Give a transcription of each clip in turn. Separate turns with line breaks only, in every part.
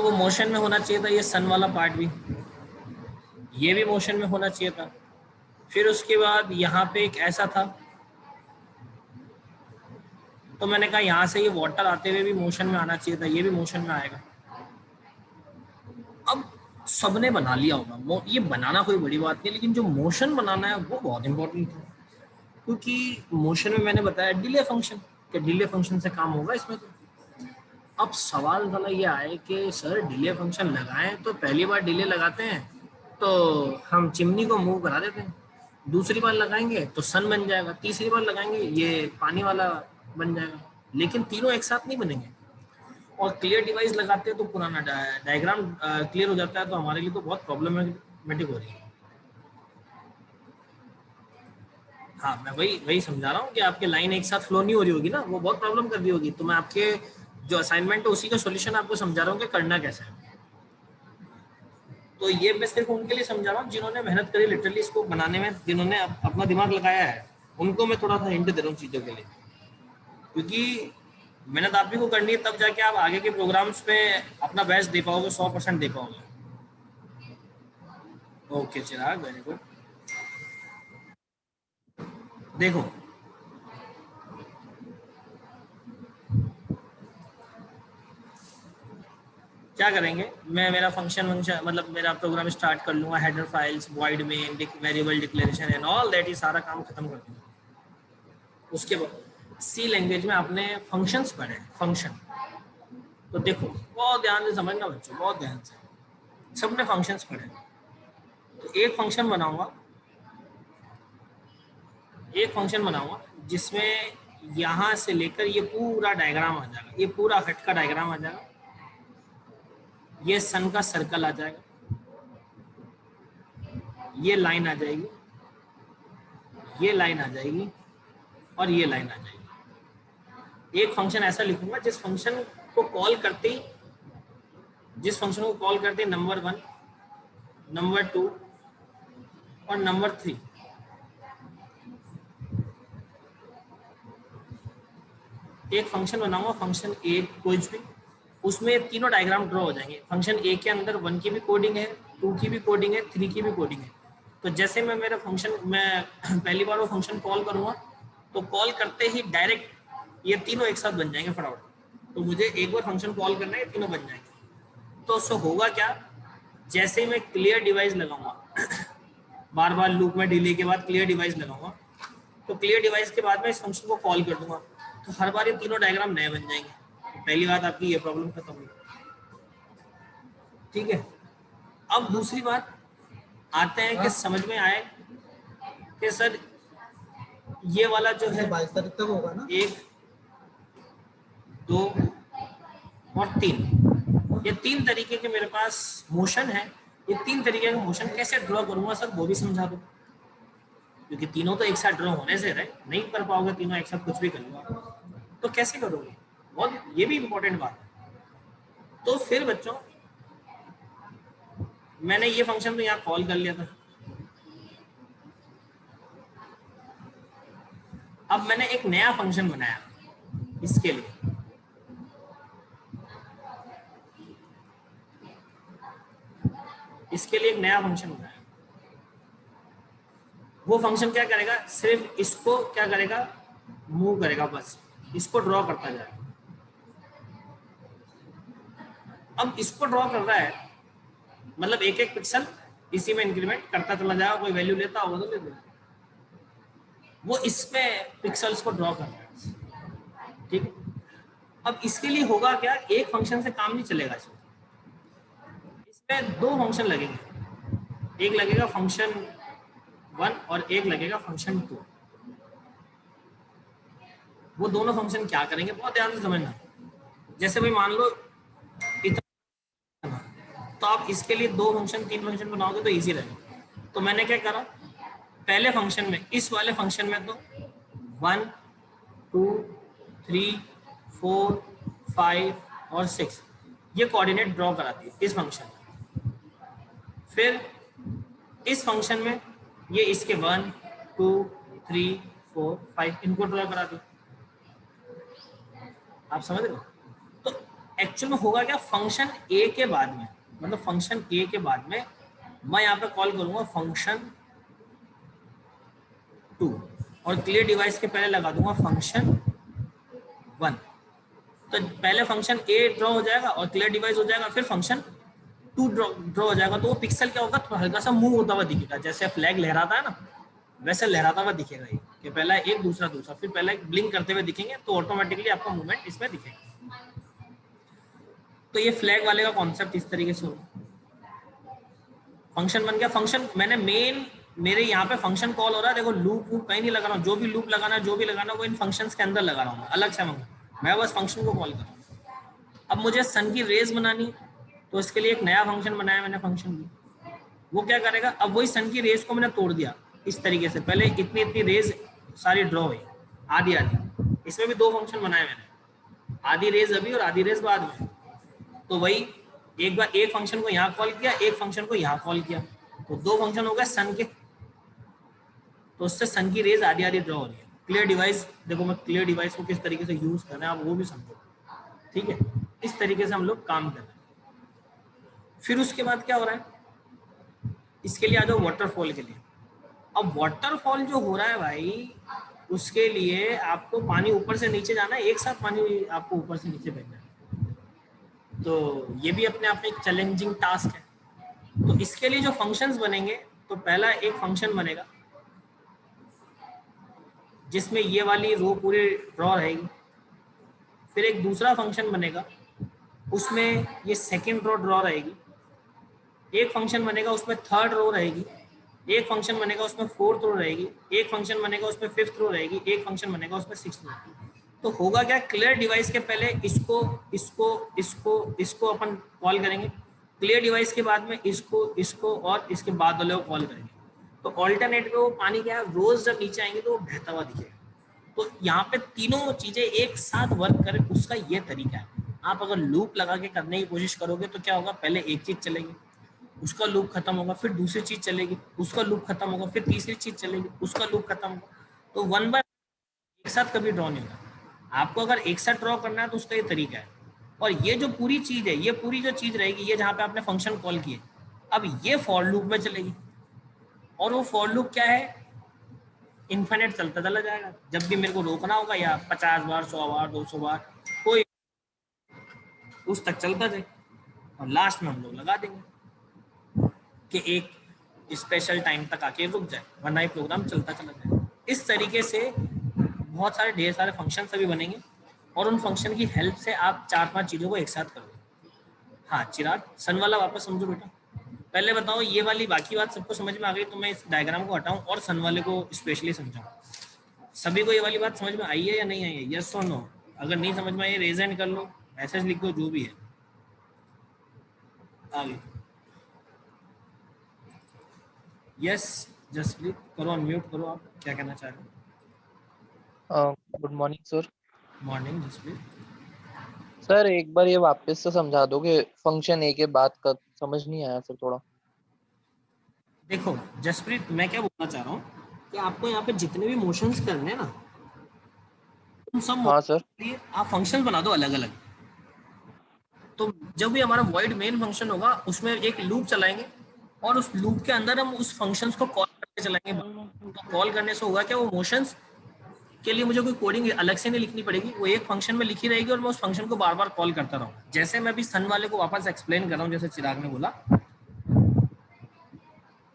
वो मोशन में होना चाहिए था, ये सन वाला पार्ट भी, ये भी मोशन में होना चाहिए था। फिर उसके बाद यहाँ पे एक ऐसा था, तो मैंने कहा यहाँ से ये वाटर आते हुए भी मोशन में आना चाहिए था, ये भी मोशन में आएगा। अब सबने बना लिया होगा, ये बनाना कोई बड़ी बात नहीं, लेकिन जो मोशन बनाना है वो बहुत इंपॉर्टेंट है, क्योंकि मोशन में मैंने बताया डिले फंक्शन, कि डिले फंक्शन से काम होगा इसमें। तो अब सवाल वाला ये आए कि सर डिले फंक्शन लगाएं तो पहली बार डिले लगाते हैं तो हम चिमनी को मूव करा देते हैं, दूसरी बार लगाएंगे तो सन बन जाएगा, तीसरी बार लगाएंगे ये पानी वाला बन जाएगा, लेकिन तीनों एक साथ नहीं बनेंगे। और क्लियर डिवाइस लगाते हैं तो पुराना डायग्राम क्लियर हो जाता है, तो हमारे लिए तो बहुत प्रॉब्लमेटिक हो रही है। हाँ, मैं वही समझा रहा हूँ कि आपके लाइन एक साथ फ्लो नहीं हो रही होगी ना, वो बहुत प्रॉब्लम कर रही होगी। तो मैं आपके जो असाइनमेंट है उसी का सॉल्यूशन आपको समझा रहा हूँ कि करना कैसे है। तो ये मैं सिर्फ उनके लिए समझा रहा हूँ जिन्होंने मेहनत करी लिटरली इसको बनाने में, जिन्होंने अपना दिमाग लगाया है, उनको मैं थोड़ा सा हिंट दे रहा हूँ चीज़ों के लिए, क्योंकि मेहनत आप भी को करनी है, तब जाके आप आगे के प्रोग्राम्स में अपना बेस्ट दे पाओगे, 100% दे पाओगे। ओके चिराग, वेरी गुड। देखो क्या करेंगे, मैं मेरा फंक्शन मतलब मेरा प्रोग्राम स्टार्ट कर लूँगा, header files, void main, variable declaration and all that, ये सारा काम खत्म कर दूँगा। उसके बाद सी लैंग्वेज में आपने फंक्शंस पढ़े, फंक्शन, तो देखो बहुत ध्यान से समझना बच्चों, बहुत ध्यान से, सबने फंक्शंस पढ़े। तो एक फंक्शन बनाऊंगा जिसमें यहाँ से लेकर ये पूरा डायग्राम आ जाएगा, ये पूरा हट का डायग्राम आ जाएगा, ये सन का सर्कल आ जाएगा, ये लाइन आ जाएगी, ये लाइन आ जाएगी, और ये लाइन आ जाएगी। एक फंक्शन ऐसा लिखूंगा जिस फंक्शन को कॉल करते ही नंबर 1, नंबर 2 और नंबर 3, एक फंक्शन बनाऊंगा, फंक्शन ए कुछ भी, उसमें तीनों डायग्राम ड्रॉ हो जाएंगे। फंक्शन ए के अंदर 1 की भी कोडिंग है, 2 की भी कोडिंग है, 3 की भी कोडिंग है। तो जैसे मैं पहली बार वो फंक्शन कॉल करूंगा, तो कॉल करते ही डायरेक्ट ये तीनों एक साथ बन जाएंगे फटाफट। तो मुझे एक बार फंक्शन कॉल करना है, तीनों बन जाएंगे। तो उससे होगा क्या, जैसे ही मैं क्लियर डिवाइस लगाऊंगा बार बार लूप में डिले के बाद क्लियर डिवाइस लगाऊंगा, तो क्लियर डिवाइस के बाद में इस फंक्शन को कॉल कर दूंगा, तो हर बार ये तीनों डायग्राम नए बन जाएंगे। तो पहली बात आपकी ये प्रॉब्लम खत्म हुई, ठीक है। अब दूसरी बात आते हैं कि समझ में आए कि सर ये वाला जो है 22 तारीख तक होगा ना, 1 2 और 3, ये 3 तरीके के मेरे पास मोशन है। ये 3 तरीके का मोशन कैसे ड्रॉ करूंगा सर, वो भी समझा दो, क्योंकि तीनों तो एक साथ ड्रॉ होने से रहे, नहीं कर पाओगे तीनों एक साथ कुछ भी कर लो, तो कैसे करोगे, बहुत ये भी इंपॉर्टेंट बात है। तो फिर बच्चों मैंने ये फंक्शन तो यहाँ कॉल कर लिया था, अब मैंने एक नया फंक्शन बनाया इसके लिए, एक नया फंक्शन बनाया। वो फंक्शन क्या करेगा, सिर्फ इसको क्या करेगा, मूव करेगा, बस इसको ड्रॉ करता जाएगा। अब इसको ड्रॉ कर रहा है, मतलब एक एक पिक्सल इसी में इंक्रीमेंट करता चला जाएगा, कोई वैल्यू लेता होगा तो ले दो, वो इसमें पिक्सल्स को ड्रॉ कर रहा है, ठीक है। अब इसके लिए होगा क्या, एक फंक्शन से काम नहीं चलेगा, इसमें 2 फंक्शन लगेंगे, एक लगेगा फंक्शन 1 और एक लगेगा फंक्शन 2। वो दोनों फंक्शन क्या करेंगे, बहुत ध्यान से समझना। जैसे भाई मान लो इतना, तो आप इसके लिए 2 फंक्शन 3 फंक्शन बनाओगे तो इजी रहेगा। तो मैंने क्या करा, पहले फंक्शन में, इस वाले फंक्शन में तो 1 2 3 4 5 और 6 ये कोऑर्डिनेट ड्रॉ करा दिए इस फंक्शन में। फिर इस फंक्शन में ये इसके 1 2 3 4 5 इनको ड्रॉ करा दिए, आप समझ रहे हो। तो एक्चुअल में होगा क्या, फंक्शन ए के बाद में, मतलब फंक्शन ए के बाद में मैं यहाँ पे कॉल करूंगा फंक्शन 2 और क्लियर डिवाइस के पहले लगा दूंगा फंक्शन 1। तो पहले फंक्शन ए ड्रॉ हो जाएगा और क्लियर डिवाइस हो जाएगा, फिर फंक्शन 2 ड्रॉ हो जाएगा। तो वो पिक्सल क्या होगा, थोड़ा हल्का सा मूव होता हुआ दिखेगा, जैसे फ्लैग लहराता है ना, वैसे लहराता हुआ दिखेगा ये, कि पहला एक दूसरा दूसरा, फिर पहला एक ब्लिंक करते हुए दिखेंगे, तो ऑटोमेटिकली आपका मूवमेंट इसमें दिखेगा। तो ये फ्लैग वाले का कॉन्सेप्ट इस तरीके से होगा। फंक्शन बन गया, फंक्शन मैंने मेन मेरे यहाँ पे फंक्शन कॉल हो रहा है, देखो लूप वूप कहीं नहीं लगा रहा हूँ, जो भी लूप लगाना जो भी लगाना वो इन फंक्शंस के अंदर लगा रहा हूँ अलग से, मैं बस फंक्शन को कॉल कर रहा हूँ। अब मुझे सन की रेज बनानी, तो इसके लिए एक नया फंक्शन बनाया मैंने, फंक्शन की। वो क्या करेगा, अब वही सन की रेज को मैंने तोड़ दिया इस तरीके से, पहले इतनी इतनी रेज सारी ड्रॉ हुई, आधी आधी, इसमें भी 2 फंक्शन बनाए मैंने, आधी रेज अभी और आधी रेज बाद में। तो वही एक बार एक फंक्शन को यहाँ कॉल किया, एक फंक्शन को यहाँ कॉल किया, तो 2 फंक्शन हो गए सन के। तो उससे सन की रेज आधी आधी ड्रॉ हो रही है। क्लियर डिवाइस, देखो मैं क्लियर डिवाइस को किस तरीके से यूज करना है आप वो भी समझो, ठीक है। इस तरीके से हम लोग काम कर रहे हैं। फिर उसके बाद क्या हो रहा है, इसके लिए आ जाओ वाटरफॉल के लिए। अब वाटरफॉल जो हो रहा है भाई, उसके लिए आपको पानी ऊपर से नीचे जाना है, एक साथ पानी आपको ऊपर से नीचे भेजना है। तो ये भी अपने आप में एक चैलेंजिंग टास्क है। तो इसके लिए जो फंक्शंस बनेंगे, तो पहला एक फंक्शन बनेगा जिसमें ये वाली रो पूरी ड्रॉ रहेगी। फिर एक दूसरा फंक्शन बनेगा, उसमें ये सेकेंड रो ड्रॉ रहेगी। एक फंक्शन बनेगा उसमें थर्ड रो रहेगी। एक फंक्शन बनेगा उसमें फोर्थ रो रहेगी। एक फंक्शन बनेगा उसमें फिफ्थ रो रहेगी। एक फंक्शन बनेगा उसमें सिक्स्थ रो। तो होगा क्या, क्लियर डिवाइस के पहले इसको इसको इसको इसको अपन कॉल करेंगे, क्लियर डिवाइस के बाद में इसको इसको और इसके बाद वाले को कॉल करेंगे। तो ऑल्टरनेट में वो पानी क्या है, रोज जब नीचे आएंगे तो वो बहता हुआ दिखेगा। तो यहाँ पे तीनों चीजें एक साथ वर्क करें, उसका ये तरीका है। आप अगर लूप लगा के करने की कोशिश करोगे तो क्या होगा, पहले एक चीज चलेगी, उसका लूप खत्म होगा, फिर दूसरी चीज चलेगी, उसका लूप खत्म होगा, फिर तीसरी चीज चलेगी, उसका लूप खत्म होगा। तो 1 बाय एक साथ कभी ड्रॉ नहीं होगा। आपको अगर एक साथ ड्रॉ करना है तो उसका ये तरीका है। और ये जो पूरी चीज है, ये पूरी जो चीज रहेगी, ये जहाँ पे आपने फंक्शन कॉल किए, अब ये फॉर लूप में चलेगी। और वो फॉर लूप क्या है, इन्फिनिट चलता चला जाएगा। जब भी मेरे को रोकना होगा, या 50 बार, 100 बार, 200 बार, कोई उस तक चलता जाए, और लास्ट में हम लोग लगा देंगे कि एक स्पेशल टाइम तक आके रुक जाए, वरना ये प्रोग्राम चलता चला जाए। इस तरीके से बहुत सारे ढेर सारे फंक्शन अभी बनेंगे, और उन फंक्शन की हेल्प से आप 4-5 चीज़ों को एक साथ करोगे। हाँ चिराग, सन वाला वापस समझो बेटा। पहले बताओ, ये वाली बाकी बात सबको समझ में आ गई तो मैं इस डायग्राम को हटाऊं और सन वाले को स्पेशली समझाऊं। सभी को ये वाली बात समझ में आई है या नहीं आई है, यस और नो? अगर नहीं समझ में आई, रेज हैंड कर लो, मैसेज लिख दो, जो भी है। आगे यस, जसप्रीत करो, अनम्यूट करो, आप क्या कहना चाह रहे हो?
Good morning sir.
Morning Jaspreet.
Sir एक बार ये वापस से समझा दो कि फंक्शन ए के बाद का समझ नहीं आया सर थोड़ा।
देखो जसप्रीत, मैं क्या बोलना चाह रहा हूँ कि आपको यहाँ पे जितने भी मोशंस करने हैं ना, उन सब
हाँ
मोशन
सर।
के लिए आप फंक्शन बना दो अलग अलग। तो जब भी हमारा वॉइड मेन फंक्शन होगा, उसमें एक लूप चलाएंगे, और उस लूप के अंदर हम उस फंक्शंस को कॉल करके चलाएंगे। तो कॉल करने से होगा क्या, वो मोशंस के लिए मुझे कोई कोडिंग अलग से नहीं लिखनी पड़ेगी, वो एक फंक्शन में लिखी रहेगी और मैं उस फंक्शन को बार बार कॉल करता रहूँगा। जैसे मैं अभी सन वाले को वापस एक्सप्लेन कर रहा हूँ, जैसे चिराग ने बोला,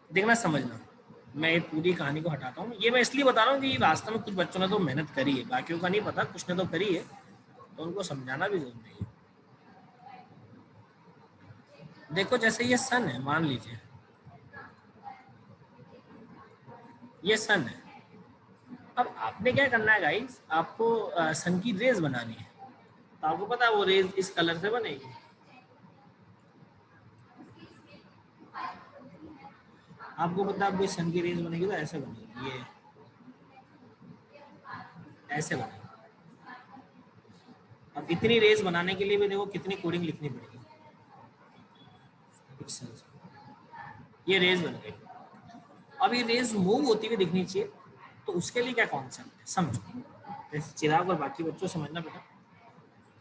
देखना समझना। मैं एक पूरी कहानी को हटाता हूँ, ये मैं इसलिए बता रहा हूँ कि वास्तव में कुछ बच्चों ने तो मेहनत करी है, बाकियों का नहीं पता, कुछ ने तो करी है, तो उनको समझाना भी जरूरी है। देखो जैसे ये सन है, मान लीजिए ये सन है। अब आपने क्या करना है गाइस, आपको सन की रेज बनानी है। तो आपको पता है वो रेज इस कलर से बनेगी। आपको पता है, आपको सन की रेज बनेगी तो ऐसे बनेगी, ये ऐसे बनेगी। अब इतनी रेज बनाने के लिए भी देखो कितनी कोडिंग लिखनी पड़ेगी। ये रेज बन गई। अब ये रेज मूव होती हुई दिखनी चाहिए, तो उसके लिए क्या कॉन्सेप्ट है समझो। जैसे चिराग और बाकी बच्चों समझना बेटा,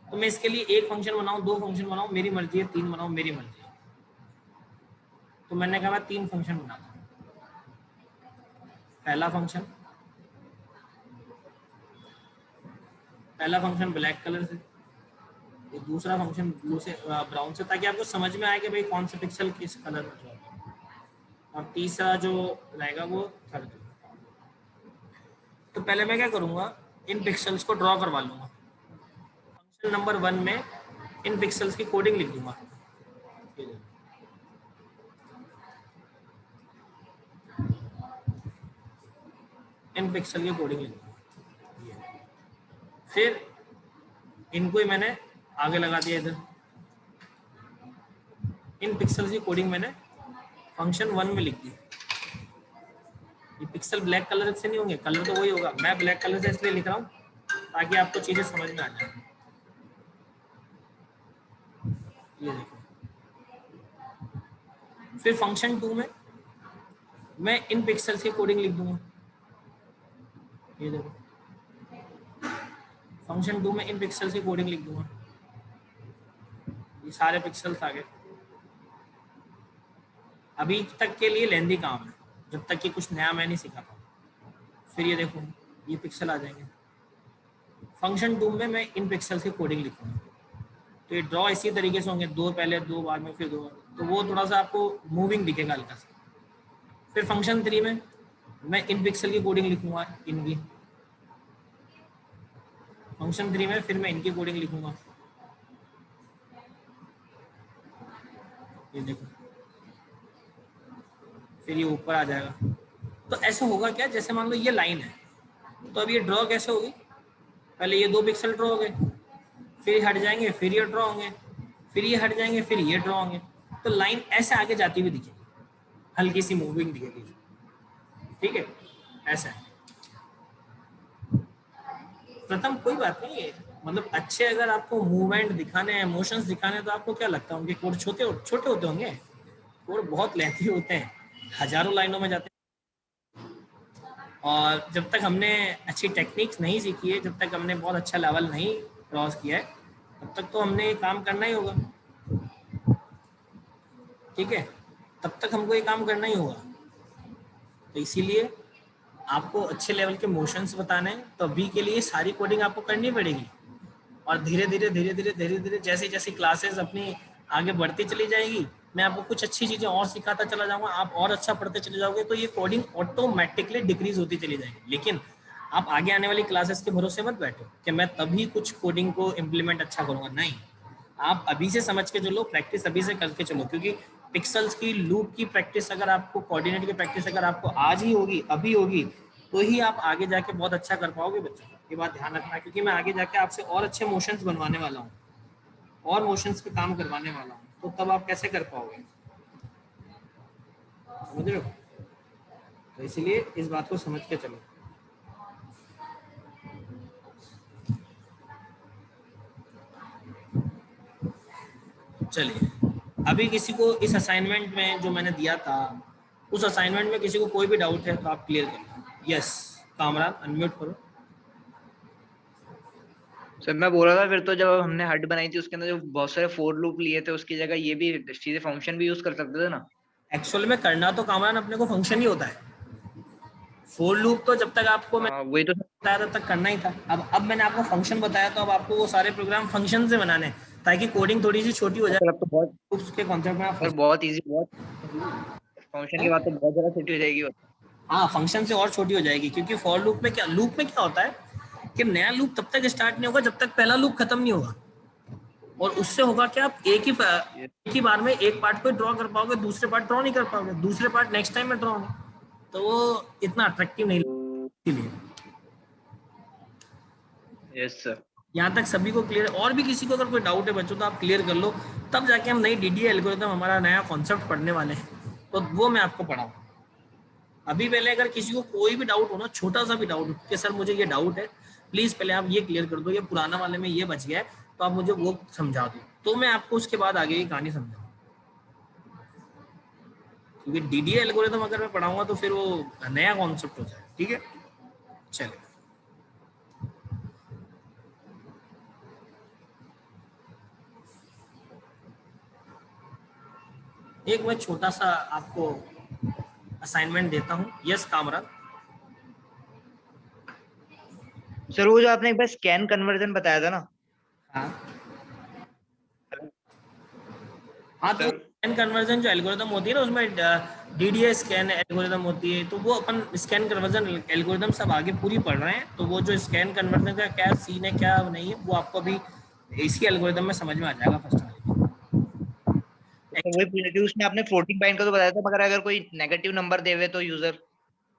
तो मैं इसके लिए एक फंक्शन बनाऊं, दो फंक्शन बनाऊं, मेरी मर्जी है, तीन बनाऊं, मेरी मर्जी है। तो मैंने कहा मैं 3 फंक्शन बनाता हूँ। पहला फंक्शन ब्लैक कलर से, ये दूसरा फंक्शन ब्लू से ब्राउन से, ताकि आपको समझ में आए कि भाई कौन सा पिक्सल किस कलर में है। और तीसरा जो रहेगा वो थर्ड। तो पहले मैं क्या करूंगा, इन पिक्सल्स को ड्रॉ करवा लूंगा। फंक्शन नंबर 1 में इन पिक्सल्स की कोडिंग लिख दूंगा। इन पिक्सल की कोडिंग लिख दूंगा। फिर इनको ही मैंने आगे लगा दिया इधर। इन पिक्सल्स की कोडिंग मैंने फंक्शन 1 में लिख दी। ये पिक्सल ब्लैक कलर से नहीं होंगे, कलर तो वही होगा, मैं ब्लैक कलर से इसलिए लिख रहा हूँ ताकि आपको चीजें समझ में आ जाए। ये देखो, फिर फंक्शन 2 में मैं इन पिक्सल्स की कोडिंग लिख दूंगा। ये देखो, फंक्शन 2 में इन पिक्सल्स की कोडिंग लिख दूंगा। ये सारे पिक्सल्स आ गए। अभी तक के लिए लेंदी काम है, जब तक कि कुछ नया मैं नहीं सीखा था। फिर ये देखो, ये पिक्सल आ जाएंगे। फंक्शन 2 में मैं इन पिक्सल की कोडिंग लिखूंगा। तो ये ड्रॉ इसी तरीके से होंगे, 2 पहले, 2 बाद में, फिर 2, तो वो थोड़ा सा आपको मूविंग दिखेगा हल्का सा। फिर फंक्शन 3 में मैं इन पिक्सल की कोडिंग लिखूंगा, इनकी। फंक्शन 3 में फिर मैं इनकी कोडिंग लिखूंगा। ये देखो, फिर ये ऊपर आ जाएगा। तो ऐसा होगा क्या, जैसे मान लो ये लाइन है, तो अब ये ड्रॉ कैसे होगी, पहले ये 2 पिक्सल ड्रॉ हो गए, फिर हट जाएंगे, फिर ये ड्रॉ होंगे, फिर ये हट जाएंगे, फिर ये ड्रॉ होंगे। तो लाइन ऐसे आगे जाती हुई दिखेगी, हल्की सी मूविंग दिखेगी। ठीक है, ऐसा है। प्रथम कोई बात नहीं है, मतलब अच्छे अगर आपको मूवमेंट दिखाने हैं, इमोशंस दिखाने हैं, तो आपको क्या लगता है उनके कोड छोटे छोटे होते होंगे? कोड बहुत लेंथी होते हैं, हजारों लाइनों में जाते हैं। और जब तक हमने अच्छी टेक्निक्स नहीं सीखी है, जब तक हमने बहुत अच्छा लेवल नहीं क्रॉस किया है, तब तक तो हमने ये काम करना ही होगा। ठीक है, तब तक हमको ये काम करना ही होगा। तो इसीलिए आपको अच्छे लेवल के मोशंस बताने हैं, तो अभी के लिए सारी कोडिंग आपको करनी पड़ेगी। और धीरे धीरे धीरे धीरे धीरे धीरे जैसे जैसे क्लासेस अपनी आगे बढ़ती चली जाएगी, मैं आपको कुछ अच्छी चीज़ें और सिखाता चला जाऊंगा, आप और अच्छा पढ़ते चले जाओगे, तो ये कोडिंग ऑटोमेटिकली डिक्रीज होती चली जाएगी। लेकिन आप आगे आने वाली क्लासेस के भरोसे मत बैठो कि मैं तभी कुछ कोडिंग को इम्प्लीमेंट अच्छा करूंगा। नहीं, आप अभी से समझ के चलो, प्रैक्टिस अभी से करके चलो, क्योंकि पिक्सल्स की लूप की प्रैक्टिस अगर आपको, कोऑर्डिनेट की प्रैक्टिस अगर आपको आज ही होगी, अभी होगी, तो ही आप आगे जाके बहुत अच्छा कर पाओगे बच्चों। ये बात ध्यान रखना, क्योंकि मैं आगे जाके आपसे और अच्छे मोशंस बनवाने वाला हूँ, और मोशंस पे काम करवाने वाला हूँ, तो तब आप कैसे कर पाओगे, समझ रहे हो? तो इसलिए इस बात को समझ के चलो। चलिए, अभी किसी को इस असाइनमेंट में जो मैंने दिया था, उस असाइनमेंट में किसी को कोई भी डाउट है तो आप क्लियर करो। यस, कामरान अनम्यूट करो।
सर मैं बोल रहा था, फिर तो जब हमने हट बनाई थी उसके अंदर जो बहुत सारे फोर लूप लिए थे, उसकी जगह ये भी सीधे फंक्शन भी यूज कर सकते थे ना?
एक्चुअल में करना तो कामरान अपने को फंक्शन ही होता है। फोर लूप तो जब तक आपको मैं
वही तो
बताया तब तक करना ही था। अब मैंने आपको फंक्शन बताया, तो अब आपको वो सारे प्रोग्राम फंक्शन से बनाने हैं, ताकि कोडिंग थोड़ी सी छोटी हो जाए,
सर, अब तो बहुत
उसके कॉन्सेप्ट में आप
सर बहुत इजी, बहुत फंक्शन की बात तो बहुत ज्यादा छोटी हो जाएगी।
हाँ, फंक्शन से और छोटी हो जाएगी, क्योंकि फॉर लूप में क्या होता है कि नया लूप तब तक स्टार्ट नहीं होगा जब तक पहला लूप खत्म नहीं होगा। और उससे होगा क्या, आप एक ही बार में एक पार्ट को ड्रॉ कर पाओगे, दूसरे पार्ट ड्रॉ नहीं कर पाओगे, दूसरे पार्ट नेक्स्ट टाइम में ड्रॉ होंगे, तो वो इतना अट्रैक्टिव नहीं लगता। इसीलिए
यस सर।
यहाँ तक सभी को क्लियर है? और भी किसी को अगर कोई डाउट है बच्चों, तो आप क्लियर कर लो, तब जाके हम नई डीडीए एल्गोरिथम, हमारा नया कॉन्सेप्ट पढ़ने वाले हैं, तो वो मैं आपको पढ़ाऊँ। अभी पहले अगर किसी को कोई भी डाउट हो ना, छोटा सा भी डाउट कि सर मुझे ये डाउट है, प्लीज पहले आप ये क्लियर कर दो, ये पुराना वाले में ये बच गया है, तो आप मुझे वो समझा दो, तो मैं आपको उसके बाद आगे की कहानी समझाऊँ। क्योंकि डीडीए एल्गोरिथम अगर मैं पढ़ाऊंगा तो फिर वो नया कॉन्सेप्ट हो जाए। ठीक है, चलिए। एक मैं छोटा सा आपको असाइनमेंट देता हूँ। यस कामरान।
सर वो जो आपने एक बार स्कैन कन्वर्जन बताया था ना।
हाँ हाँ, तो
सर
स्कैन कन्वर्जन जो एल्गोरिदम होती है ना, उसमें डीडीए स्कैन एल्गोरिदम होती है, तो वो अपन स्कैन कन्वर्जन एल्गोरिदम सब आगे पूरी पढ़ रहे हैं। तो वो जो स्कैन कन्वर्जन का क्या सीन है क्या नहीं है, वो आपको अभी इसी एल्गोरिदम में समझ में आ जाएगा फर्स्ट वाले।
तो वही पूछ रही थी, उसमें आपने फ्लोटिंग पॉइंट का तो बताया था, मगर अगर कोई नेगेटिव नंबर देवे तो यूजर।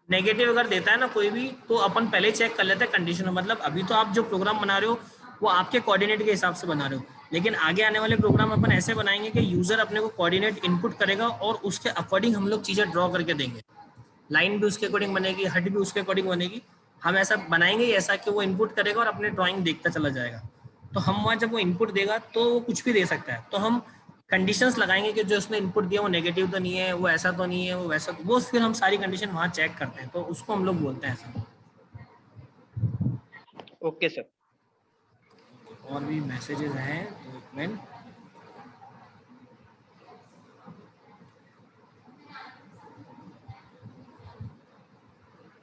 नेगेटिव अगर देता है ना कोई भी, तो अपन पहले चेक कर लेते हैं कंडीशन। मतलब अभी तो आप जो प्रोग्राम बना रहे हो वो आपके कोऑर्डिनेट के हिसाब से बना रहे हो, लेकिन आगे आने वाले प्रोग्राम अपन ऐसे बनाएंगे कि यूजर अपने को कोऑर्डिनेट इनपुट करेगा और उसके अकॉर्डिंग हम लोग चीजें ड्रॉ करके देंगे। लाइन भी उसके अकॉर्डिंग बनेगी, हेड भी उसके अकॉर्डिंग बनेगी। हम ऐसा बनाएंगे ऐसा कि वो इनपुट करेगा और अपने ड्राइंग देखता चला जाएगा। तो हम वहाँ जब वो इनपुट देगा तो वो कुछ भी दे सकता है, तो हम कंडीशंस लगाएंगे कि जो उसने इनपुट दिया वो नेगेटिव तो नहीं है, वो ऐसा तो नहीं है, वो वैसा, वो फिर हम सारी कंडीशन वहाँ चेक करते हैं, तो उसको हम लोग बोलते हैं ऐसा।
Okay sir.
और भी मैसेजेस हैं तो एक मिनट।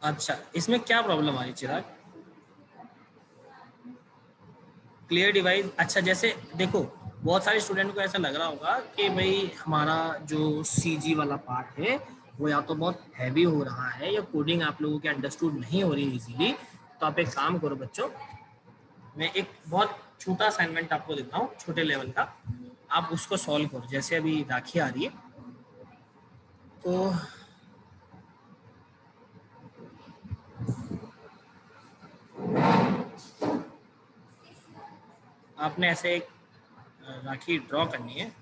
अच्छा, इसमें क्या प्रॉब्लम आ रही चिराग? Clear device. अच्छा, जैसे देखो बहुत सारे स्टूडेंट को ऐसा लग रहा होगा कि भाई हमारा जो सीजी वाला पार्ट है वो या तो बहुत हैवी हो रहा है या कोडिंग आप लोगों के अंडरस्टूड नहीं हो रही इजीली। तो आप एक काम करो बच्चों, मैं एक बहुत छोटा असाइनमेंट आपको देता हूँ छोटे लेवल का, आप उसको सॉल्व करो। जैसे अभी राखी आ रही है तो आपने ऐसे एक राखी ड्रॉ करनी है।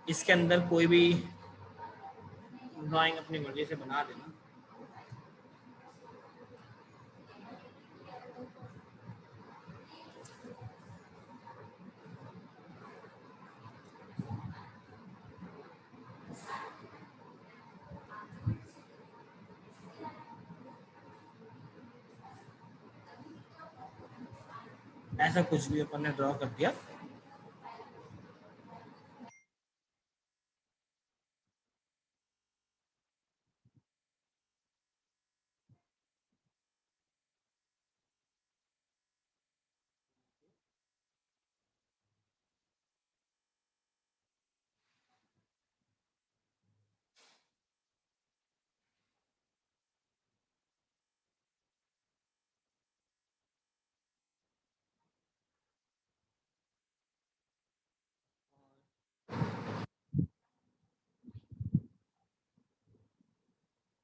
इसके अंदर कोई भी ड्राइंग अपनी मर्जी से बना देना। ऐसा कुछ भी अपन ने ड्रॉ कर दिया।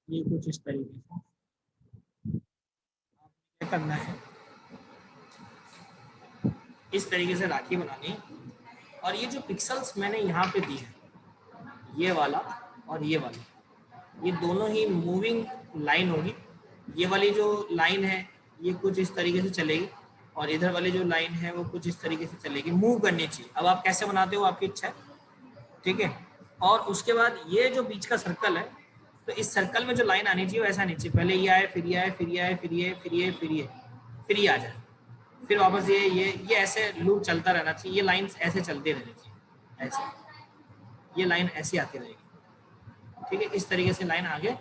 ये कुछ इस तरीके से क्या करना है, इस तरीके से राखी बनानी है। और ये जो पिक्सल्स मैंने यहाँ पे दी है, ये वाला और ये वाला, ये दोनों ही मूविंग लाइन होगी। ये वाली जो लाइन है ये कुछ इस तरीके से चलेगी और इधर वाली जो लाइन है वो कुछ इस तरीके से चलेगी, मूव करनी चाहिए। अब आप कैसे बनाते हो आपकी इच्छा है, ठीक है। और उसके बाद ये जो बीच का सर्कल है, तो इस सर्कल में जो लाइन आनी चाहिए वैसा आनी चाहिए। पहले ये आए, फिर ये आए, फिर ये आए, फिर ये, फिर ये, फिर ये, फिर ये आ जाए, फिर वापस ये ऐसे लूप चलता रहना चाहिए। ये लाइन ऐसे चलती रहनी चाहिए, ऐसे ये लाइन ऐसी आती रहेगी, ठीक है। इस तरीके से लाइन आगे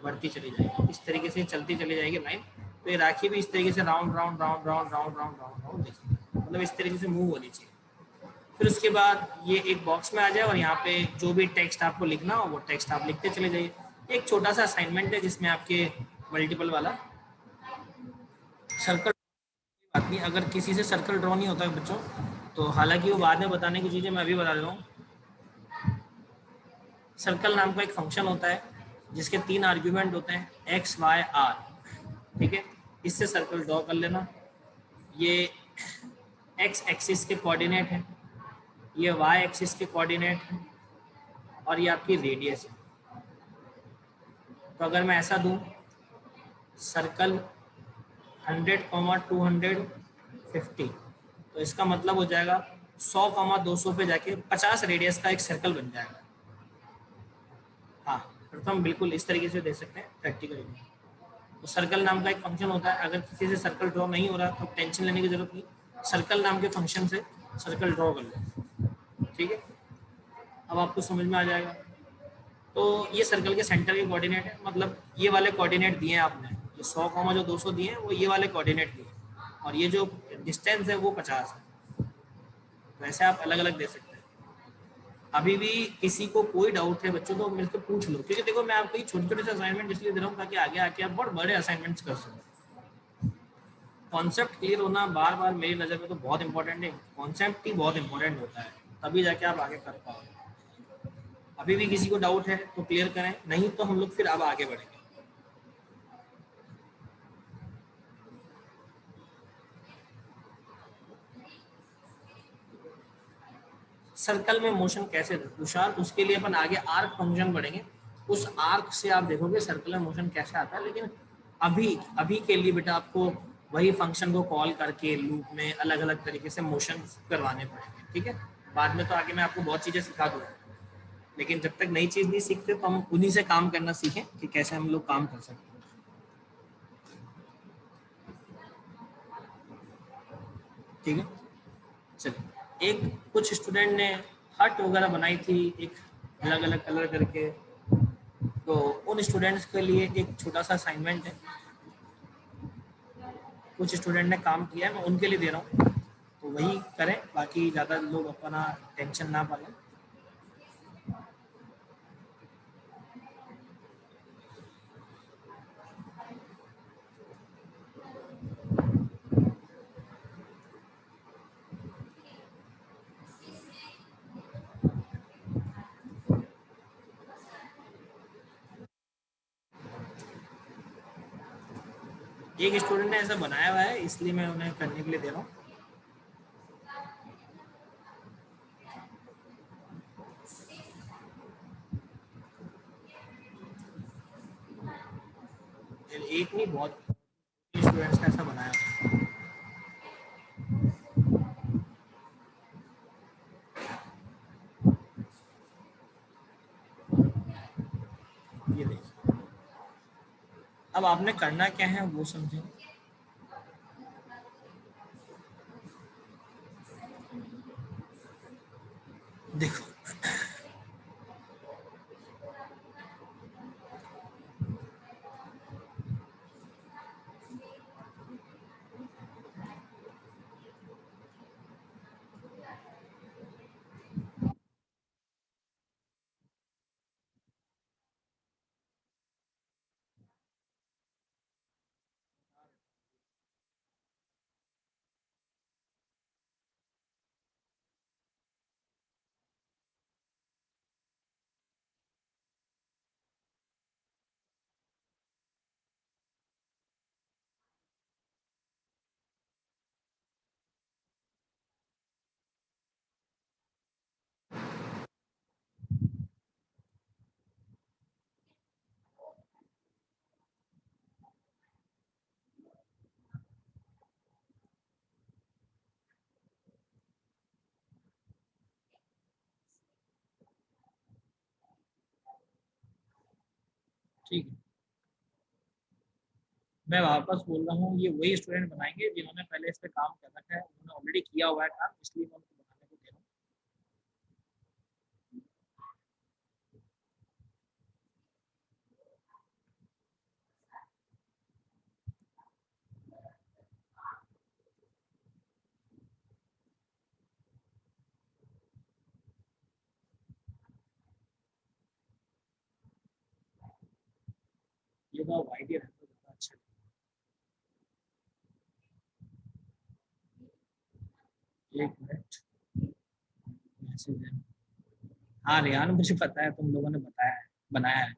बढ़ती चली जाएगी, इस तरीके से चलती चली जाएगी लाइन। तो ये राखी भी इस तरीके से round round round round round round round round देखिए, मतलब इस तरीके से मूव होनी चाहिए। फिर उसके बाद ये एक बॉक्स में आ जाए और यहाँ पे जो भी टेक्स्ट आपको लिखना हो वो टेक्स्ट आप लिखते चले जाइए। एक छोटा सा असाइनमेंट है जिसमें आपके मल्टीपल वाला सर्कल, बात नहीं अगर किसी से सर्कल ड्रॉ नहीं होता है बच्चों, तो हालांकि वो बाद में बताने की चीज़ें मैं अभी बता दे रहा हूँ। सर्कल नाम का एक फंक्शन होता है जिसके 3 आर्ग्यूमेंट होते हैं, एक्स वाई आर, ठीक है। इससे सर्कल ड्रॉ कर लेना। ये एक्स एक्सिस के कोऑर्डिनेट है, ये वाई एक्सिस के कोऑर्डिनेट है और ये आपकी रेडियस है। तो अगर मैं ऐसा दूं, सर्कल 100,250, तो इसका मतलब हो जाएगा 100,200 पे जाके 50 रेडियस का एक सर्कल बन जाएगा। हाँ, प्रथम बिल्कुल इस तरीके से दे सकते हैं प्रैक्टिकली। तो सर्कल नाम का एक फंक्शन होता है, अगर किसी से सर्कल ड्रॉ नहीं हो रहा तो टेंशन लेने की जरूरत नहीं, सर्कल नाम के फंक्शन से सर्कल ड्रॉ कर लो, ठीक है। अब आपको समझ में आ जाएगा। तो ये सर्कल के सेंटर के कोऑर्डिनेट है, मतलब ये वाले कोऑर्डिनेट दिए हैं आपने, ये 100 जो 200 दिए हैं वो ये वाले कोऑर्डिनेट दिए हैं, और ये जो डिस्टेंस है वो 50 है। वैसे आप अलग अलग दे सकते हैं। अभी भी किसी को कोई डाउट है बच्चों तो मेरे से पूछ लो, क्योंकि देखो मैं आपको ये छोटे छोटे से असाइनमेंट इसलिए दे रहा हूँ ताकि आगे आके आप बहुत बड़े असाइनमेंट्स कर सको। कॉन्सेप्ट क्लियर होना बार बार मेरी नज़र में तो बहुत इंपॉर्टेंट है, कॉन्सेप्ट ही बहुत इंपॉर्टेंट होता है, तभी जाके आप आगे कर पाओगे। अभी भी किसी को डाउट है तो क्लियर करें, नहीं तो हम लोग फिर अब आगे बढ़ेंगे। सर्कल में मोशन कैसे तुषार, उसके लिए अपन आगे आर्क फंक्शन पढ़ेंगे, उस आर्क से आप देखोगे सर्कल में मोशन कैसे आता है। लेकिन अभी अभी के लिए बेटा आपको वही फंक्शन को कॉल करके लूप में अलग अलग तरीके से मोशन करवाने पड़ेंगे, ठीक है। बाद में तो आगे मैं आपको बहुत चीज़ें सिखा दूंगा, लेकिन जब तक नई चीज़ नहीं सीखते तो हम उन्हीं से काम करना सीखें कि कैसे हम लोग काम कर सकते हैं, ठीक है। चलिए, एक कुछ स्टूडेंट ने हट वगैरह बनाई थी एक अलग अलग कलर करके, तो उन स्टूडेंट्स के लिए एक छोटा सा असाइनमेंट है, कुछ स्टूडेंट ने काम किया है, मैं उनके लिए दे रहा हूँ, तो वही करें, बाकी ज़्यादा लोग अपना टेंशन ना पालें। एक स्टूडेंट ने ऐसा बनाया हुआ है इसलिए मैं उन्हें करने के लिए दे रहा हूँ। एक नहीं, बहुत स्टूडेंट्स ने ऐसा बनाया हुआ है। ये देखिए, अब आपने करना क्या है वो समझें। देखो, ठीक है, मैं वापस बोल रहा हूँ, ये वही स्टूडेंट बनाएंगे जिन्होंने पहले इस पे काम कर रखा है, उन्होंने ऑलरेडी किया हुआ है काम, इसलिए मैं उनको बनाने को दे रहा हूँ। ये तो वाइट ही रहता है, अच्छा। एक मिनट, मैसेज है। हाँ रेहान, मुझे पता है तुम लोगों ने बताया है, बनाया है।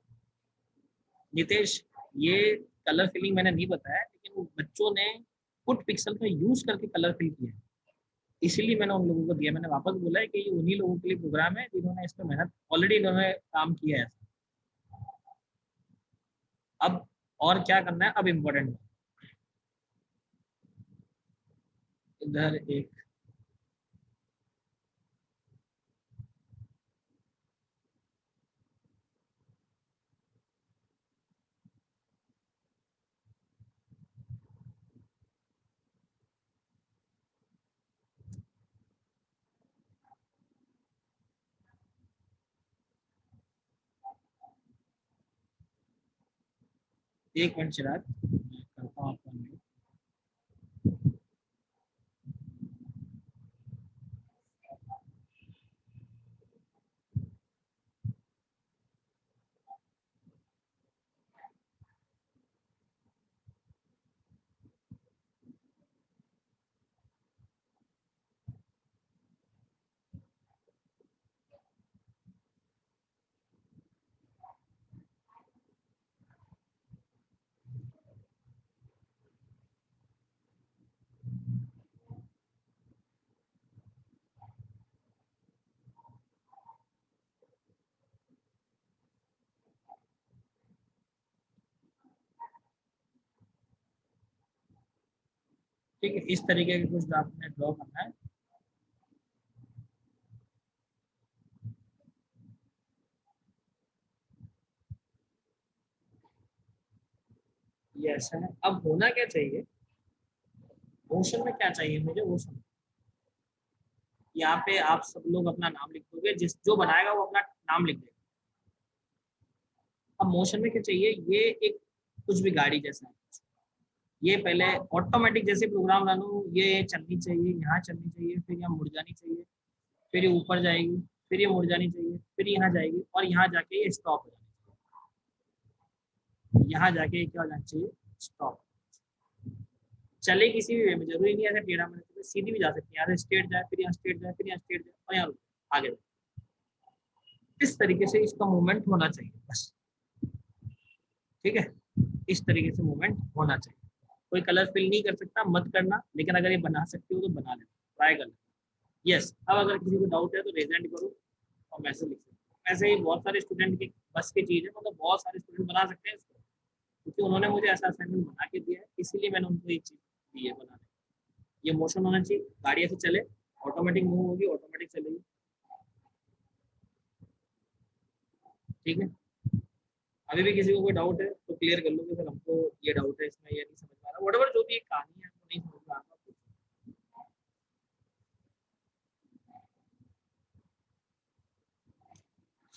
नितेश, ये कलर फिलिंग मैंने नहीं बताया, लेकिन बच्चों ने फुट पिक्सल का यूज करके कलर फिल किया है, इसीलिए मैंने उन लोगों को दिया। मैंने वापस बोला है कि ये उन्हीं लोगों के लिए प्रोग्राम है जिन्होंने इस पर मेहनत ऑलरेडी इन्होंने काम किया है। अब और क्या करना है, अब इम्पोर्टेंट इधर एक, एक मिनट चिराग, मैं करता हूँ आपको unmute। ठीक है, इस तरीके के कुछ आपने ड्रॉ करना है। ये ऐसा है। अब होना क्या चाहिए, मोशन में क्या चाहिए मुझे वो समझो। यहाँ पे आप सब लोग अपना नाम लिख दोगे, जिस जो बनाएगा वो अपना नाम लिख देगा। अब मोशन में क्या चाहिए, ये एक कुछ भी गाड़ी जैसा है, ये पहले ऑटोमेटिक जैसे प्रोग्राम रन हो, ये चलनी चाहिए, यहाँ चलनी चाहिए, फिर यहाँ मुड़ जानी चाहिए, फिर ये ऊपर जाएगी, फिर ये मुड़ जानी चाहिए, फिर यहाँ जाएगी और यहाँ जाके ये स्टॉप हो जानी चाहिए। यहाँ जाके ये क्या हो जाना चाहिए, स्टॉप। चले किसी भी वे में, जरूरी नहीं है ऐसे टेढ़ा मेढ़ा चले, सीधी भी जा सकती है, यहाँ से स्ट्रेट जाए, फिर यहाँ स्ट्रेट जाए, फिर यहाँ स्ट्रेट जाए और यहाँ आगे जाए। इस तरीके से इसका मूवमेंट होना चाहिए बस। ठीक है, इस तरीके से मूवमेंट होना चाहिए। कोई कलर फिल नहीं कर सकता, मत करना, लेकिन अगर ये बना सकते हो तो बना लेना, ट्राई कर लेना। यस, अब अगर किसी को डाउट है तो रेज हैंड करो और मैसेज लिख सकते। ऐसे ही बहुत सारे स्टूडेंट की बस की चीज़ है, मतलब बहुत सारे स्टूडेंट बना सकते हैं इसको, क्योंकि उन्होंने मुझे ऐसा असाइनमेंट बना के दिया है, इसीलिए मैंने उनको ये चीज़ दी है बनाने। ये मोशन होना चाहिए, गाड़ी ऐसे चले, ऑटोमेटिक मूव होगी, ऑटोमेटिक चलेगी। ठीक है, अभी भी किसी को कोई डाउट है तो क्लियर कर लो कि सर हमको ये डाउट है, इसमें ये नहीं समझ में आ रहा, व्हाटएवर जो भी एक कहानी है हमको नहीं समझ में आ रहा।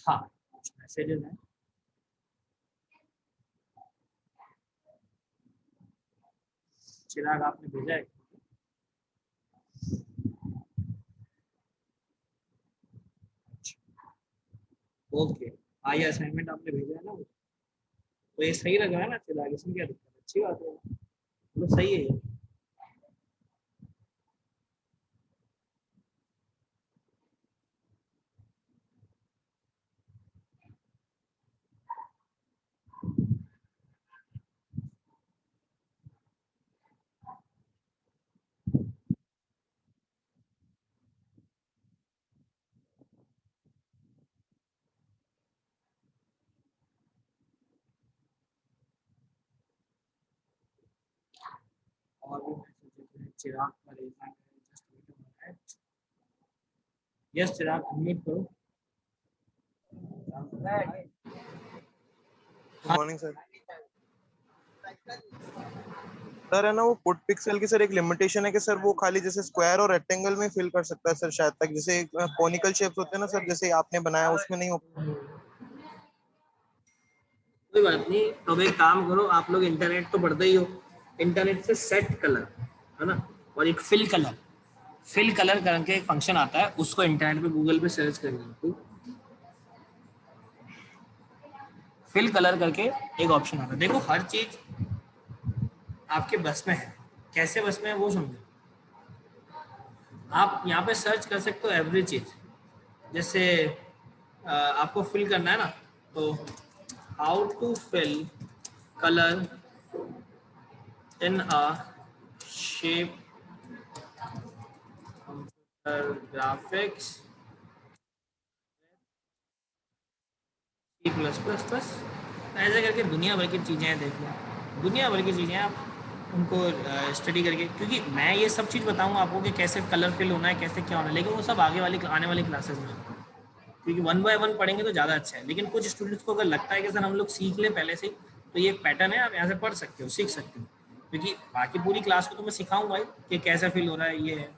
हाँ, कुछ मैसेजेस हैं। चिराग आपने भेजा है? ओके, हाँ ये असाइनमेंट आपने भेजा है ना, तो ये सही लग रहा है ना चिराग, इसमें क्या दिक्कत है? अच्छी बात है, मतलब सही है ये। और भी मैसेजेस हैं, चिराग का रेज हैंड है, just wait a minute. Yes Chirag, unmute करो।
Good morning sir. सर है ना, वो पुट पिक्सल की सर एक लिमिटेशन है कि सर वो खाली जैसे स्क्वायर और रेक्टेंगल में फिल कर सकता है सर, शायद तक जैसे कॉनिकल शेप्स होते हैं ना सर, जैसे आपने बनाया उसमें नहीं हो।
कोई बात नहीं, तो अब एक काम करो, आप लोग इंटरनेट तो पढ़ते ही हो, इंटरनेट से सेट कलर है ना, और एक फिल कलर, फिल कलर करके एक फंक्शन आता है, उसको इंटरनेट पे गूगल पे सर्च करिए, फिल कलर करके एक ऑप्शन आता है। देखो हर चीज आपके बस में है, कैसे बस में है वो समझो। आप यहाँ पे सर्च कर सकते हो एवरी चीज, जैसे आपको फिल करना है ना, तो how to fill colour in a shape graphics C++, ऐसे करके दुनिया भर की चीज़ें हैं, देख लो दुनिया भर की चीज़ें आप उनको स्टडी करके, क्योंकि मैं ये सब चीज़ बताऊंगा आपको कि कैसे कलर फिल होना है, कैसे क्या होना है, लेकिन वो सब आगे वाली आने वाली क्लासेस में, क्योंकि 1 बाय 1 पढ़ेंगे तो ज़्यादा अच्छा है। लेकिन कुछ स्टूडेंट्स को अगर लगता है कि सर हम लोग सीख लें पहले से ही, तो ये एक पैटर्न है, आप यहाँ से पढ़ सकते हो, सीख सकते हो, क्योंकि बाकी पूरी क्लास को तो मैं सिखाऊंगा ही कि कैसे फिल हो रहा है, ये है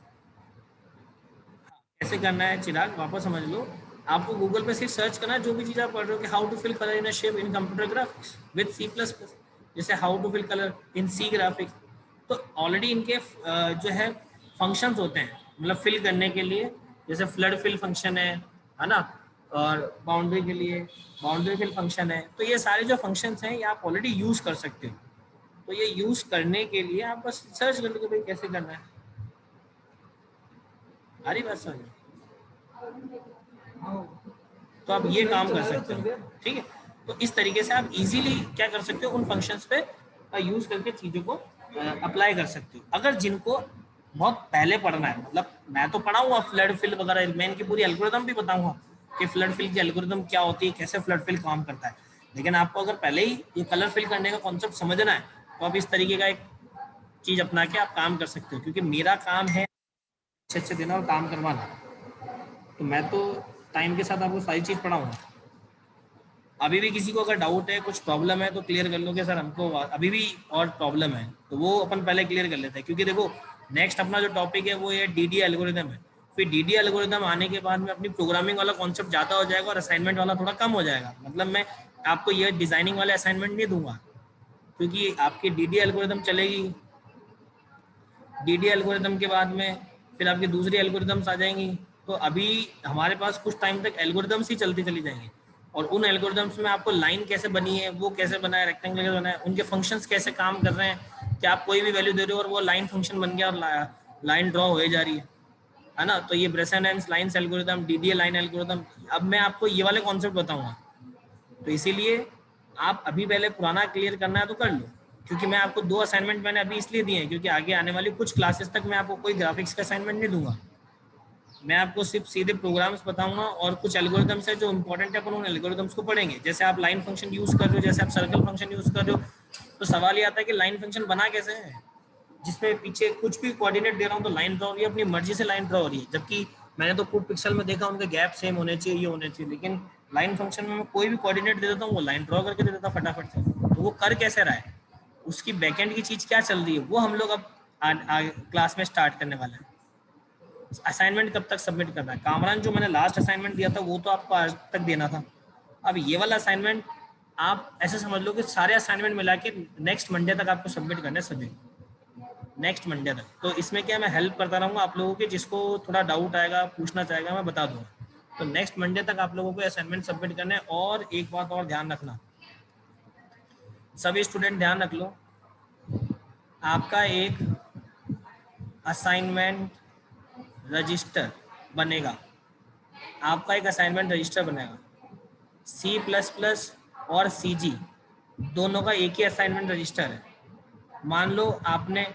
कैसे करना है। चिराग वापस समझ लो, आपको गूगल पे सिर्फ सर्च करना है जो भी चीज़ आप पढ़ रहे हो कि how to fill colour in a shape in computer graphics with C++, जैसे how to fill colour in C graphics, तो ऑलरेडी इनके जो है फंक्शंस होते हैं मतलब फिल करने के लिए, जैसे फ्लड फिल फंक्शन है ना, और बाउंड्री के लिए बाउंड्री फिल फंक्शन है। तो ये सारे जो फंक्शंस हैं ये आप ऑलरेडी यूज़ कर सकते हो। तो ये यूज़ करने के लिए आप बस सर्च कर लो कि भाई कैसे करना है। आ रही बात समझ में? तो आप ये काम कर सकते हो, ठीक है। तो इस तरीके से आप इजीली क्या कर सकते हो, उन फंक्शंस पे यूज करके चीज़ों को अप्लाई कर सकते हो। अगर जिनको बहुत पहले पढ़ना है, मतलब मैं तो पढ़ाऊंगा फ्लड फिल वगैरह, मैं इनकी पूरी एल्गोरिदम भी बताऊंगा कि फ्लड फिल की एल्गोरिदम क्या होती है, कैसे फ्लड फिल काम करता है। लेकिन आपको अगर पहले ही ये कलर फिल करने का कॉन्सेप्ट समझना है तो आप इस तरीके का एक चीज़ अपना के आप काम कर सकते हो, क्योंकि मेरा काम है अच्छे अच्छे देना और काम करवाना। तो मैं तो टाइम के साथ आपको सारी चीज़ पढ़ाऊंगा। अभी भी किसी को अगर डाउट है, कुछ प्रॉब्लम है तो क्लियर कर लो कि सर हमको अभी भी और प्रॉब्लम है, तो वो अपन पहले क्लियर कर लेते हैं। क्योंकि देखो नेक्स्ट अपना जो टॉपिक है वो ये डीडी एल्गोरिदम है। फिर डीडी एल्गोरिदम आने के बाद में अपनी प्रोग्रामिंग वाला कॉन्सेप्ट ज़्यादा हो जाएगा और असाइनमेंट वाला थोड़ा कम हो जाएगा। मतलब मैं आपको ये डिज़ाइनिंग वाले असाइनमेंट नहीं दूंगा, क्योंकि आपकी डीडी एल्गोरिदम चलेगी। डीडी एल्गोरिदम के बाद में फिर आपकी दूसरी एल्गोरिदम्स आ जाएंगी। तो अभी हमारे पास कुछ टाइम तक एल्गोरिदम्स ही चलती चली जाएंगी, और उन एल्गोरिदम्स में आपको लाइन कैसे बनी है, वो कैसे बना है, रेक्टेंगल कैसे बना है, उनके फंक्शंस कैसे काम कर रहे हैं, कि आप कोई भी वैल्यू दे रहे हो और वो लाइन फंक्शन बन गया और लाइन ड्रॉ हो जा रही है ना। तो ये Bresenham's lines algorithm, DDA line algorithm, अब मैं आपको ये वाले कॉन्सेप्ट बताऊंगा। तो इसीलिए आप अभी पहले पुराना क्लियर करना है तो कर लो, क्योंकि मैं आपको 2 असाइनमेंट मैंने अभी इसलिए दिए हैं क्योंकि आगे आने वाली कुछ क्लासेस तक मैं आपको कोई ग्राफिक्स का असाइनमेंट नहीं दूंगा। मैं आपको सिर्फ सीधे प्रोग्राम्स बताऊंगा और कुछ एल्गोरिदम्स है जो इंपॉर्टेंट है, अपन उन एल्गोरिदम्स को पढ़ेंगे। जैसे आप लाइन फंक्शन यूज़ कर रहे हो, जैसे आप सर्कल फंक्शन यूज़ कर रहे हो, तो सवाल ये आता है कि लाइन फंक्शन बना कैसे है, जिसमें पीछे कुछ भी कोऑर्डिनेट दे रहा हूँ तो लाइन ड्रॉ हो रही है, अपनी मर्जी से लाइन ड्रॉ हो रही है। जबकि मैंने तो पुट पिक्सल में देखा उनके गैप सेम होने चाहिए, ये होने चाहिए, लेकिन लाइन फंक्शन में मैं कोई भी कोऑर्डिनेट दे देता हूँ, वो लाइन ड्रॉ करके दे देता फटाफट से। तो वो कर कैसे रहा है, उसकी बैकएंड की चीज़ क्या चल रही है, वो हम लोग अब क्लास में स्टार्ट करने वाले हैं। असाइनमेंट कब तक सबमिट करना है, कामरान जो मैंने लास्ट असाइनमेंट दिया था वो तो आपको आज तक देना था। अब ये वाला असाइनमेंट आप ऐसे समझ लो कि सारे असाइनमेंट मिला के नेक्स्ट मंडे तक आपको सबमिट करने सभी, नेक्स्ट मंडे तक। तो इसमें क्या मैं हेल्प करता रहूँगा आप लोगों के, जिसको थोड़ा डाउट आएगा पूछना चाहेगा मैं बता दूँगा। तो नेक्स्ट मंडे तक आप लोगों को असाइनमेंट सबमिट करने। और एक बात और ध्यान रखना, सभी स्टूडेंट ध्यान रख लो, आपका एक असाइनमेंट रजिस्टर बनेगा, आपका एक असाइनमेंट रजिस्टर बनेगा। C++ और CG दोनों का एक ही असाइनमेंट रजिस्टर है। मान लो आपने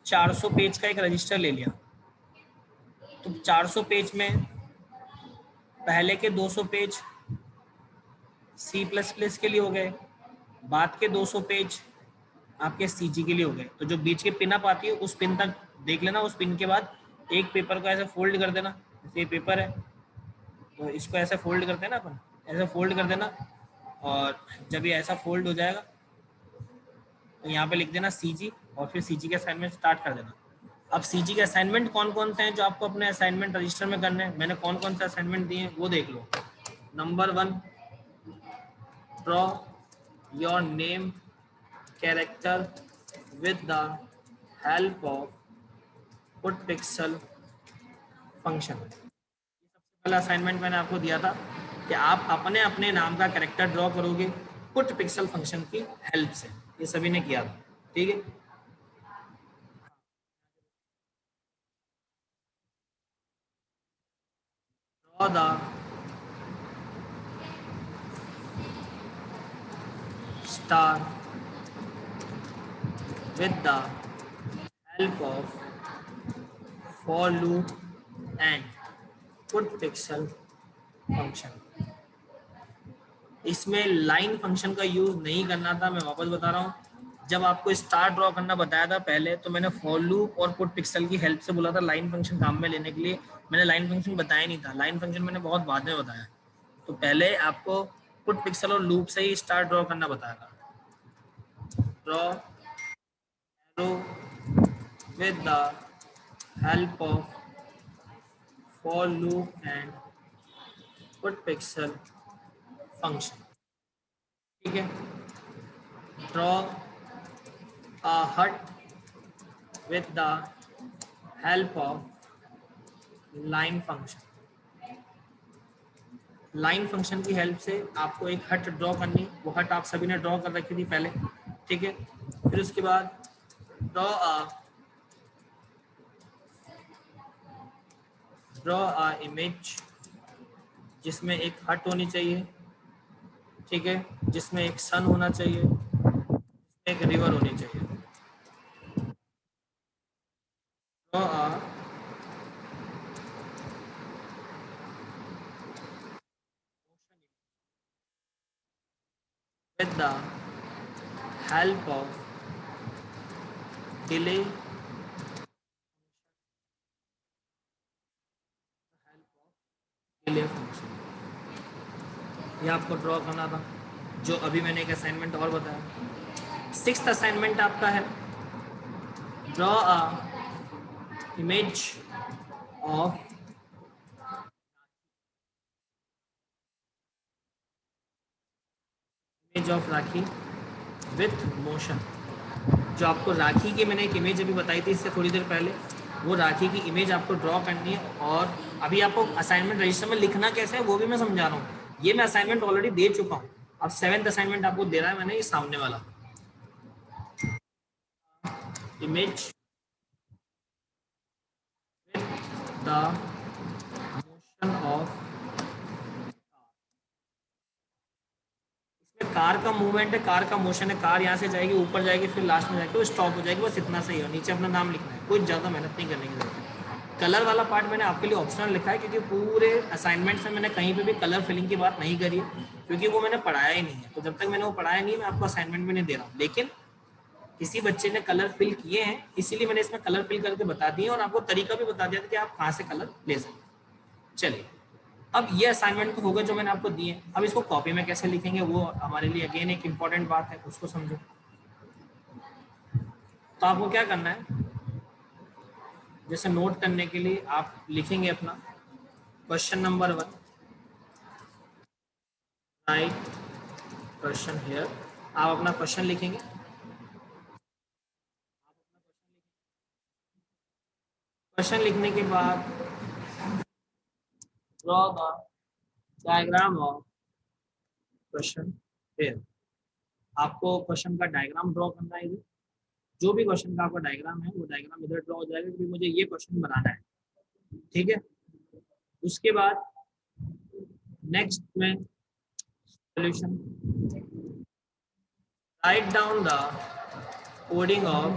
400 पेज का एक रजिस्टर ले लिया, तो 400 पेज में पहले के 200 पेज C++ के लिए हो गए, बाद के 200 पेज आपके CG के लिए हो गए। तो जो बीच के पिन अप आती है उस पिन तक देख लेना, उस पिन के बाद एक पेपर को ऐसे फोल्ड कर देना, जैसे ये पेपर है तो इसको ऐसे फोल्ड करते हैं ना अपन, ऐसे फोल्ड कर देना। और जब ये ऐसा फोल्ड हो जाएगा तो यहाँ पे लिख देना CG और फिर CG के असाइनमेंट स्टार्ट कर देना। अब CG के असाइनमेंट कौन कौन से हैं जो आपको अपने असाइनमेंट रजिस्टर में करने हैं, मैंने कौन कौन से असाइनमेंट दिए हैं वो देख लो। Number 1, draw your name character with the help of put pixel function. सबसे पहला असाइनमेंट मैंने आपको दिया था कि आप अपने अपने नाम का कैरेक्टर ड्रॉ करोगे पुट पिक्सल फंक्शन की हेल्प से। ये सभी ने किया था, ठीक है। Draw the star with the help of for loop and put pixel function। इसमें लाइन फंक्शन का यूज नहीं करना था, मैं वापस बता रहा हूँ। जब आपको स्टार ड्रॉ करना बताया था पहले, तो मैंने फॉर लूप और पुट पिक्सल की हेल्प से बोला था लाइन फंक्शन काम में लेने के लिए। मैंने लाइन फंक्शन बताया नहीं था, लाइन फंक्शन मैंने बहुत बाद में बताया। तो पहले आपको पुट पिक्सल और लूप से ही स्टार ड्रॉ करना बताया था। Draw with the help of for loop and put pixel function, ठीक है। draw a hut with the help of line function. Line function की हेल्प से आपको एक हट ड्रॉ करनी, वो हट आप सभी ने ड्रॉ कर रखी थी पहले, ठीक है। फिर उसके बाद ड्रॉ अ इमेज जिसमें एक हट होनी चाहिए, ठीक है, जिसमें एक सन होना चाहिए, जिसमें एक रिवर होनी चाहिए। Draw a with the help of delay function. ये आपको ड्रॉ करना था, जो अभी मैंने एक असाइनमेंट और बताया। 6th असाइनमेंट आपका है draw a image of rakhi with motion. जो आपको राखी की मैंने एक इमेज अभी बताई थी इससे थोड़ी देर पहले, वो राखी की इमेज आपको ड्रॉ करनी है। और अभी आपको असाइनमेंट रजिस्टर में लिखना कैसे है वो भी मैं समझा रहा हूँ। ये मैं असाइनमेंट ऑलरेडी दे चुका हूँ, अब 7th असाइनमेंट आपको दे रहा है मैंने, ये सामने वाला image with the motion of. Car का मूवमेंट है, कार का मोशन है, कार यहाँ से जाएगी, ऊपर जाएगी, फिर लास्ट में जाके वो स्टॉप हो जाएगी। बस इतना सही है, नीचे अपना नाम लिखना है, कोई ज़्यादा मेहनत नहीं करने की जरूरत है। कलर वाला पार्ट मैंने आपके लिए ऑप्शनल लिखा है, क्योंकि पूरे असाइनमेंट में मैंने कहीं पे भी कलर फिलिंग की बात नहीं करी है, क्योंकि वो मैंने पढ़ाया ही नहीं है। तो जब तक मैंने वो पढ़ाया नहीं है मैं आपको असाइनमेंट में नहीं दे रहा हूँ। लेकिन किसी बच्चे ने कलर फिल किए हैं, इसीलिए मैंने इसमें कलर फिल करके बता दिए और आपको तरीका भी बता दिया था कि आप कहाँ से कलर ले सकते। चलिए, अब ये असाइनमेंट तो होगा जो मैंने आपको दिए। अब इसको कॉपी में कैसे लिखेंगे वो हमारे लिए अगेन एक इम्पॉर्टेंट बात है, उसको समझो। तो आपको क्या करना है, जैसे नोट करने के लिए आप लिखेंगे अपना question number 1, right question here. आप अपना क्वेश्चन लिखेंगे, क्वेश्चन लिखने के बाद draw the diagram of question here. आपको क्वेश्चन का डायग्राम ड्रॉ करना है। जो भी क्वेश्चन का आपका डायग्राम है वो डायग्राम इधर ड्रॉ हो जाएगा, क्योंकि मुझे ये क्वेश्चन बनाना है, ठीक है। उसके बाद नेक्स्ट में solution, write down the coding of.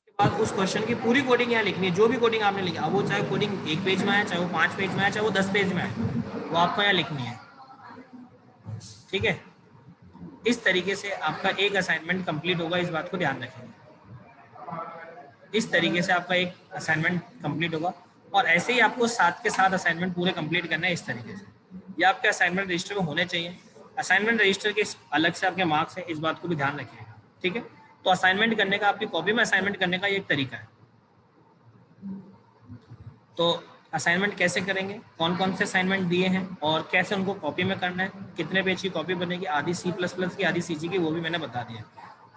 उसके बाद उस क्वेश्चन की पूरी कोडिंग यहाँ लिखनी है, जो भी कोडिंग आपने लिखी, अब वो चाहे कोडिंग 1 पेज में है, चाहे वो 5 पेज में है, चाहे वो 10 पेज में है, वो आपको यहाँ लिखनी है, ठीक है। इस तरीके से आपका एक असाइनमेंट कंप्लीट होगा, इस बात को ध्यान रखेंगे। इस तरीके से आपका एक असाइनमेंट कंप्लीट होगा, और ऐसे ही आपको 7 के 7 असाइनमेंट पूरे कंप्लीट करना है इस तरीके से। ये आपके असाइनमेंट रजिस्टर में होने चाहिए। असाइनमेंट रजिस्टर के अलग से आपके मार्क्स है, इस बात को भी ध्यान रखिएगा, ठीक है। तो असाइनमेंट करने का, आपकी कॉपी में असाइनमेंट करने का ये एक तरीका है। तो असाइनमेंट कैसे करेंगे, कौन कौन से असाइनमेंट दिए हैं और कैसे उनको कॉपी में करना है, कितने पेज की कॉपी बनेगी, आधी C++ की आधी CG की, वो भी मैंने बता दिया।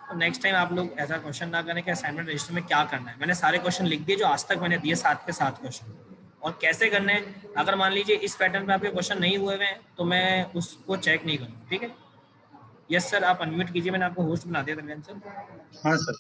तो नेक्स्ट टाइम आप लोग ऐसा क्वेश्चन ना करें कि असाइनमेंट रजिस्टर में क्या करना है। मैंने सारे क्वेश्चन लिख दिए जो आज तक मैंने दिए, 7 के 7 क्वेश्चन, और कैसे करने हैं। अगर मान लीजिए इस पैटर्न पे आपके क्वेश्चन नहीं हुए हैं तो मैं उसको चेक नहीं करूँगा, ठीक है। यस सर, आप अनम्यूट कीजिए, मैंने आपको होस्ट बना दिया था सर।
हाँ सर।